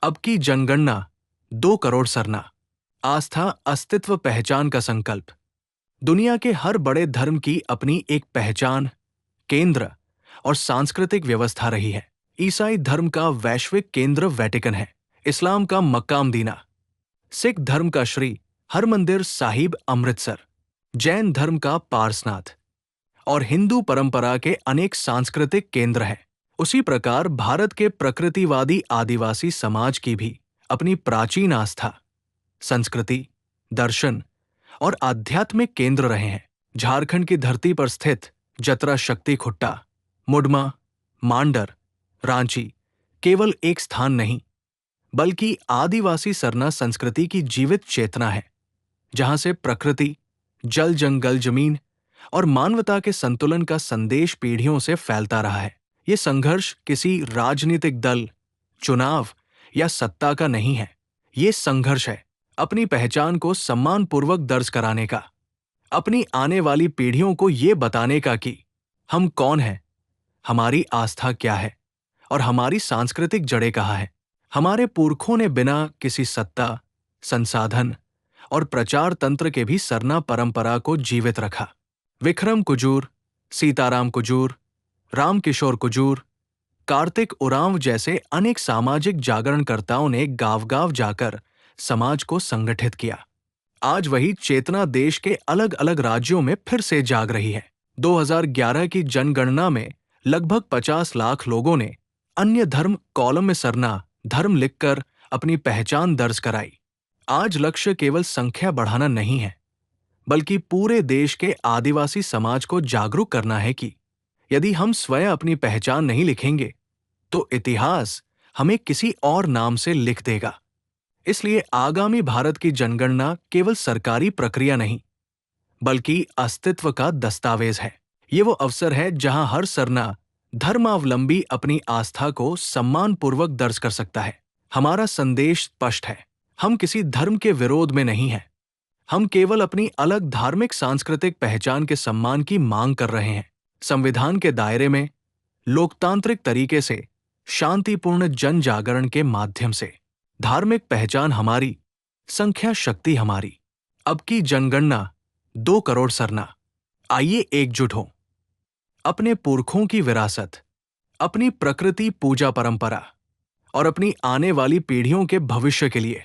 अब की जनगणना 2 करोड़ सरना। आस्था, अस्तित्व, पहचान का संकल्प। दुनिया के हर बड़े धर्म की अपनी एक पहचान, केंद्र और सांस्कृतिक व्यवस्था रही है। ईसाई धर्म का वैश्विक केंद्र वेटिकन है। इस्लाम का मक्का मदीना, सिख धर्म का श्री हरमंदिर साहिब अमृतसर, जैन धर्म का पारसनाथ और हिंदू परंपरा के अनेक सांस्कृतिक केंद्र हैं। उसी प्रकार भारत के प्रकृतिवादी आदिवासी समाज की भी अपनी प्राचीन आस्था, संस्कृति, दर्शन और आध्यात्मिक केंद्र रहे हैं। झारखंड की धरती पर स्थित जतरा शक्ति खुट्टा, मुडमा, मांडर, रांची केवल एक स्थान नहीं, बल्कि आदिवासी सरना संस्कृति की जीवित चेतना है, जहां से प्रकृति, जल, जंगल, जमीन और मानवता के संतुलन का संदेश पीढ़ियों से फैलता रहा है। ये संघर्ष किसी राजनीतिक दल, चुनाव या सत्ता का नहीं है। ये संघर्ष है अपनी पहचान को सम्मानपूर्वक दर्ज कराने का, अपनी आने वाली पीढ़ियों को ये बताने का कि हम कौन हैं, हमारी आस्था क्या है और हमारी सांस्कृतिक जड़ें कहाँ हैं। हमारे पुरखों ने बिना किसी सत्ता, संसाधन और प्रचार तंत्र के भी सरना परंपरा को जीवित रखा। विक्रम कुजूर, सीताराम कुजूर, रामकिशोर कुजूर, कार्तिक उरांव जैसे अनेक सामाजिक जागरणकर्ताओं ने गांव-गांव जाकर समाज को संगठित किया। आज वही चेतना देश के अलग अलग राज्यों में फिर से जाग रही है। 2011 की जनगणना में लगभग 50 लाख लोगों ने अन्य धर्म कॉलम में सरना धर्म लिखकर अपनी पहचान दर्ज कराई। आज लक्ष्य केवल संख्या बढ़ाना नहीं है, बल्कि पूरे देश के आदिवासी समाज को जागरूक करना है कि यदि हम स्वयं अपनी पहचान नहीं लिखेंगे, तो इतिहास हमें किसी और नाम से लिख देगा। इसलिए आगामी भारत की जनगणना केवल सरकारी प्रक्रिया नहीं, बल्कि अस्तित्व का दस्तावेज है। ये वो अवसर है जहां हर सरना धर्मावलंबी अपनी आस्था को सम्मानपूर्वक दर्ज कर सकता है। हमारा संदेश स्पष्ट है, हम किसी धर्म के विरोध में नहीं हैं। हम केवल अपनी अलग धार्मिक सांस्कृतिक पहचान के सम्मान की मांग कर रहे हैं। संविधान के दायरे में, लोकतांत्रिक तरीके से, शांतिपूर्ण जन जागरण के माध्यम से। धार्मिक पहचान हमारी, संख्या शक्ति हमारी। अब की जनगणना 2 करोड़ सरना। आइए एकजुट हों, अपने पुरखों की विरासत, अपनी प्रकृति पूजा परंपरा और अपनी आने वाली पीढ़ियों के भविष्य के लिए